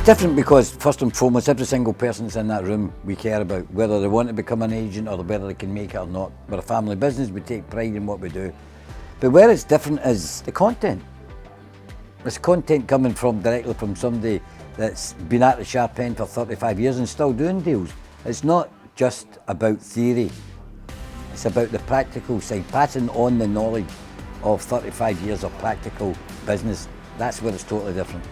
different because, first and foremost, every single person that's in that room we care about, whether they want to become an agent or whether they can make it or not. We're a family business, we take pride in what we do. But where it's different is the content. It's content coming directly from somebody that's been at the sharp end for 35 years and still doing deals. It's not just about theory, it's about the practical side, passing on the knowledge of 35 years of practical business. That's where it's totally different.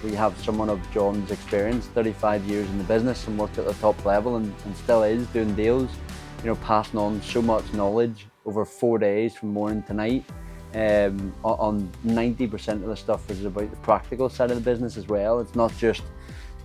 We have someone of John's experience, 35 years in the business and worked at the top level and still is doing deals, you know, passing on so much knowledge over 4 days from morning to night. On 90% of the stuff is about the practical side of the business as well. It's not just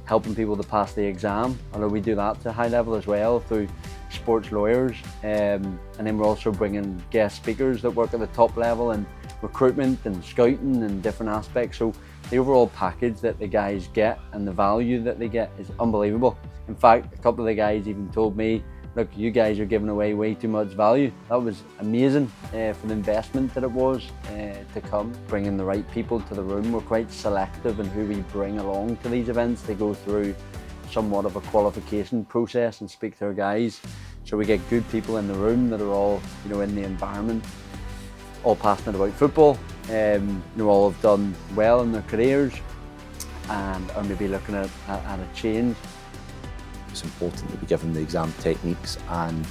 helping people to pass the exam, although we do that to a high level as well through sports lawyers. And then we're also bringing guest speakers that work at the top level in recruitment and scouting and different aspects. So the overall package that the guys get and the value that they get is unbelievable. In fact, a couple of the guys even told me, look, you guys are giving away way too much value. That was amazing for the investment that it was to come. Bringing the right people to the room. We're quite selective in who we bring along to these events. They go through somewhat of a qualification process and speak to our guys. So we get good people in the room that are all, you know, in the environment, all passionate about football. You know, all have done well in their careers and are maybe looking at a change. It's important that we give them the exam techniques and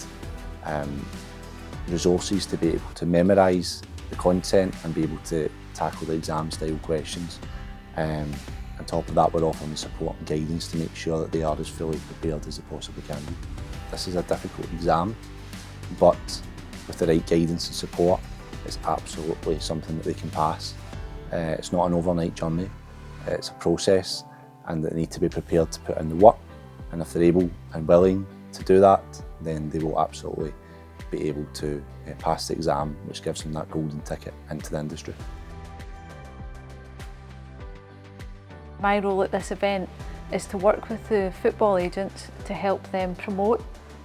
resources to be able to memorise the content and be able to tackle the exam style questions. On top of that, we're offering the support and guidance to make sure that they are as fully prepared as they possibly can be. This is a difficult exam, but with the right guidance and support, it's absolutely something that they can pass. It's not an overnight journey, it's a process, and they need to be prepared to put in the work. And if they're able and willing to do that, then they will absolutely be able to pass the exam, which gives them that golden ticket into the industry. My role at this event is to work with the football agents to help them promote,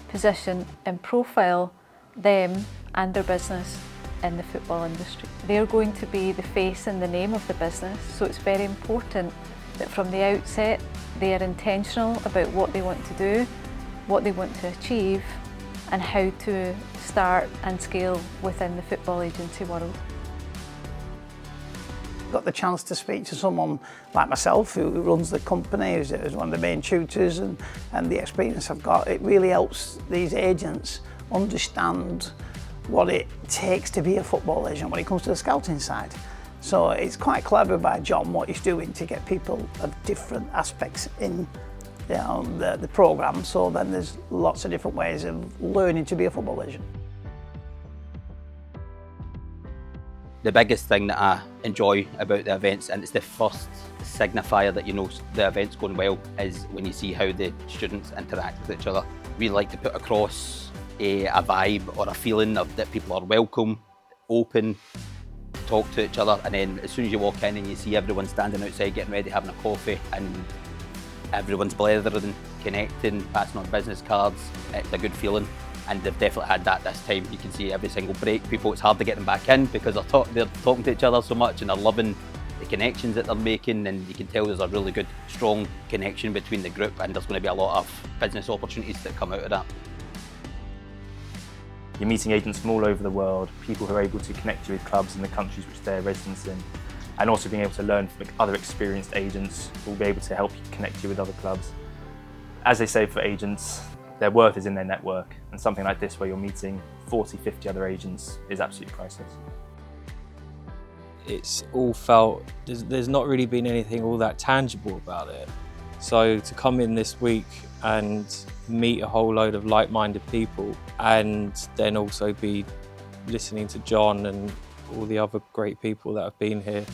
position and profile them and their business in the football industry. They're going to be the face and the name of the business, so it's very important that from the outset they are intentional about what they want to do, what they want to achieve and how to start and scale within the football agency world. Got the chance to speak to someone like myself who runs the company, who's one of the main tutors, and the experience I've got, it really helps these agents understand what it takes to be a football agent when it comes to the scouting side. So it's quite clever by John what he's doing to get people of different aspects in the programme, so then there's lots of different ways of learning to be a football agent. The biggest thing that I enjoy about the events, and it's the first signifier that you know the event's going well, is when you see how the students interact with each other. We like to put across a vibe or a feeling of that people are welcome, open, talk to each other, and then as soon as you walk in and you see everyone standing outside getting ready, having a coffee, and everyone's blethering, connecting, passing on business cards, it's a good feeling. And they've definitely had that this time. You can see every single break, people, it's hard to get them back in because they're talking to each other so much and they're loving the connections that they're making, and you can tell there's a really good, strong connection between the group, and there's going to be a lot of business opportunities that come out of that. You're meeting agents from all over the world, people who are able to connect you with clubs in the countries which they're residents in, and also being able to learn from other experienced agents who will be able to help you connect you with other clubs. As they say for agents, their worth is in their network, and something like this where you're meeting 40, 50 other agents is absolutely priceless. It's all felt, there's not really been anything all that tangible about it. So to come in this week and meet a whole load of like-minded people, and then also be listening to John and all the other great people that have been here,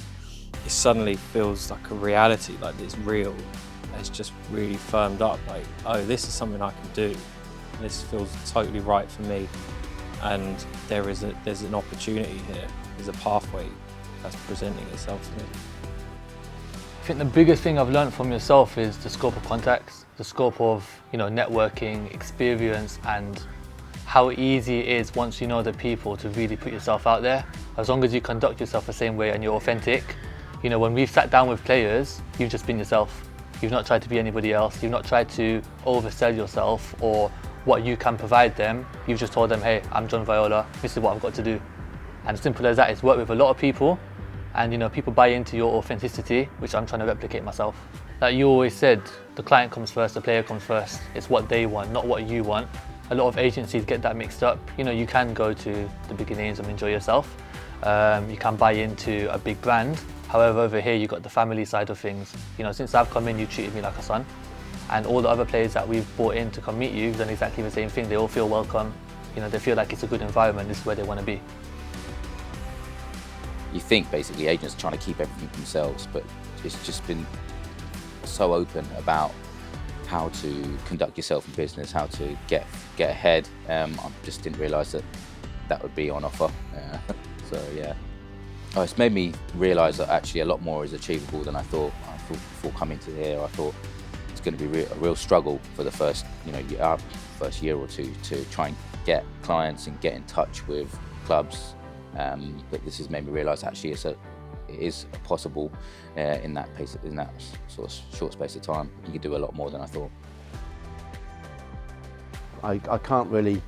it suddenly feels like a reality, like it's real. It's just really firmed up, like, oh, this is something I can do. This feels totally right for me, and there's an opportunity here. There's a pathway that's presenting itself to me. I think the biggest thing I've learned from yourself is the scope of contacts, the scope of networking, experience, and how easy it is once you know the people to really put yourself out there. As long as you conduct yourself the same way and you're authentic, You know, when we've sat down with players, you've just been yourself. You've not tried to be anybody else. You've not tried to oversell yourself or what you can provide them. You've just told them, hey, I'm John Viola, this is what I've got to do. And as simple as that, it's worked with a lot of people, and you know, people buy into your authenticity, which I'm trying to replicate myself. Like you always said, the client comes first, the player comes first. It's what they want, not what you want. A lot of agencies get that mixed up. You know, you can go to the beginnings and enjoy yourself. You can buy into a big brand. However, over here, you've got the family side of things. You know, since I've come in, you've treated me like a son. And all the other players that we've brought in to come meet you have done exactly the same thing. They all feel welcome. You know, they feel like it's a good environment. This is where they want to be. You think basically agents are trying to keep everything themselves, but it's just been so open about how to conduct yourself in business, how to get ahead. I just didn't realise that would be on offer. So yeah. Oh, it's made me realise that actually a lot more is achievable than I thought. Before coming to here, I thought it's going to be a real struggle for the first year or two to try and get clients and get in touch with clubs. But this has made me realise actually it is possible in that sort of short space of time. You can do a lot more than I thought. I can't really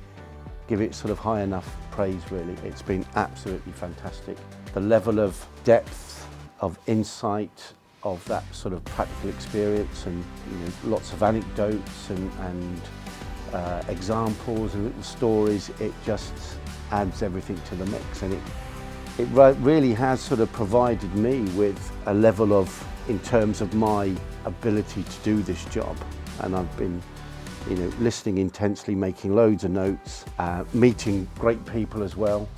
give it sort of high enough praise really. It's been absolutely fantastic. The level of depth, of insight, of that sort of practical experience, and you know, lots of anecdotes and examples and little stories, it just adds everything to the mix, and it really has sort of provided me with a level of, in terms of my ability to do this job. And I've been, you know, listening intensely, making loads of notes, meeting great people as well.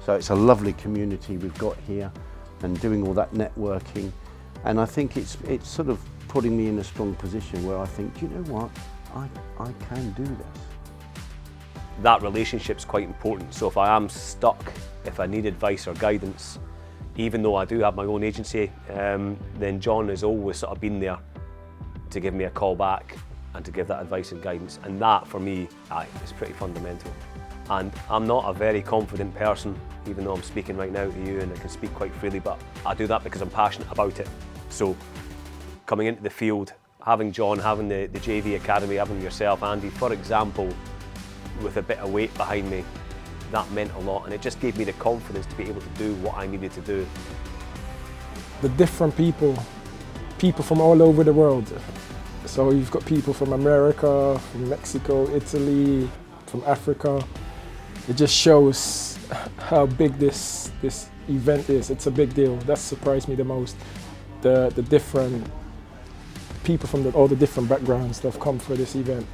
So it's a lovely community we've got here, and doing all that networking. And I think it's sort of putting me in a strong position where I think, you know what, I can do this. That relationship's quite important. So if I am stuck, if I need advice or guidance, even though I do have my own agency, then John has always sort of been there to give me a call back and to give that advice and guidance. And that, for me, is pretty fundamental. And I'm not a very confident person, even though I'm speaking right now to you and I can speak quite freely, but I do that because I'm passionate about it. So coming into the field, having John, having the JV Academy, having yourself, Andy, for example, with a bit of weight behind me, that meant a lot, and it just gave me the confidence to be able to do what I needed to do. The different people from all over the world. So you've got people from America, from Mexico, Italy, from Africa. It just shows how big this event is. It's a big deal. That surprised me the most. The different people from all the different backgrounds that have come for this event.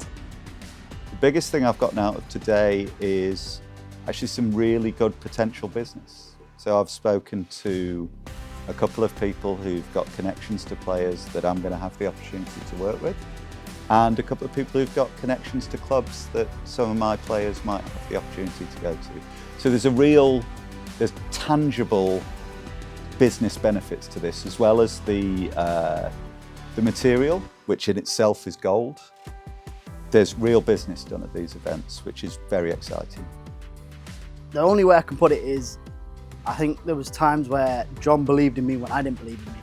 The biggest thing I've gotten out of today is actually some really good potential business. So I've spoken to a couple of people who've got connections to players that I'm going to have the opportunity to work with, and a couple of people who've got connections to clubs that some of my players might have the opportunity to go to. So there's tangible business benefits to this, as well as the material, which in itself is gold. There's real business done at these events, which is very exciting. The only way I can put it is, I think there was times where John believed in me when I didn't believe in me.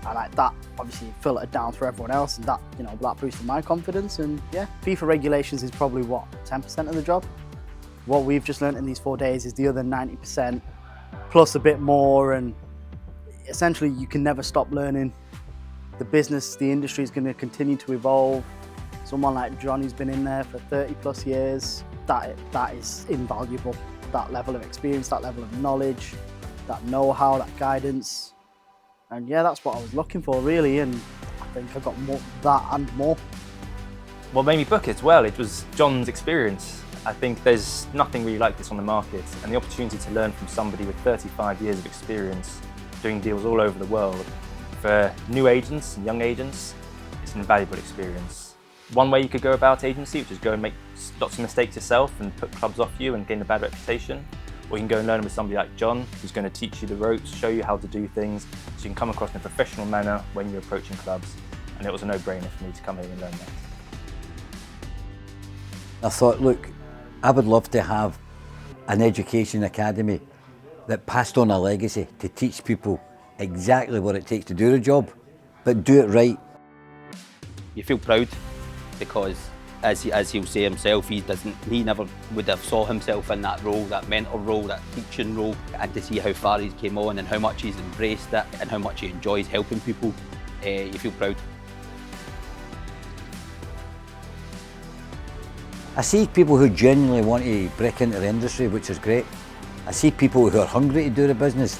And like that obviously filtered down for everyone else, and that, you know, that boosted my confidence. And yeah, FIFA regulations is probably what, 10% of the job? What we've just learned in these 4 days is the other 90%, plus a bit more, and essentially you can never stop learning. The business, the industry is going to continue to evolve. Someone like John, who's been in there for 30 plus years, that is invaluable. That level of experience, that level of knowledge, that know-how, that guidance. And yeah, that's what I was looking for really, and I think I got more, that and more. What made me book it as well, it was John's experience. I think there's nothing really like this on the market, and the opportunity to learn from somebody with 35 years of experience doing deals all over the world. For new agents and young agents, it's an invaluable experience. One way you could go about agency, which is go and make lots of mistakes yourself and put clubs off you and gain a bad reputation. Or you can go and learn with somebody like John, who's going to teach you the ropes, show you how to do things, so you can come across in a professional manner when you're approaching clubs. And it was a no-brainer for me to come here and learn that. I thought, look, I would love to have an education academy that passed on a legacy to teach people exactly what it takes to do the job, but do it right. You feel proud because, as he'll say himself, he never would have saw himself in that role, that mentor role, that teaching role, and to see how far he's came on and how much he's embraced it and how much he enjoys helping people, you feel proud. I see people who genuinely want to break into the industry, which is great. I see people who are hungry to do the business,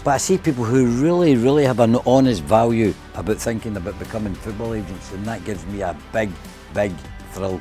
but I see people who really have an honest value about thinking about becoming football agents, and that gives me a big thrill.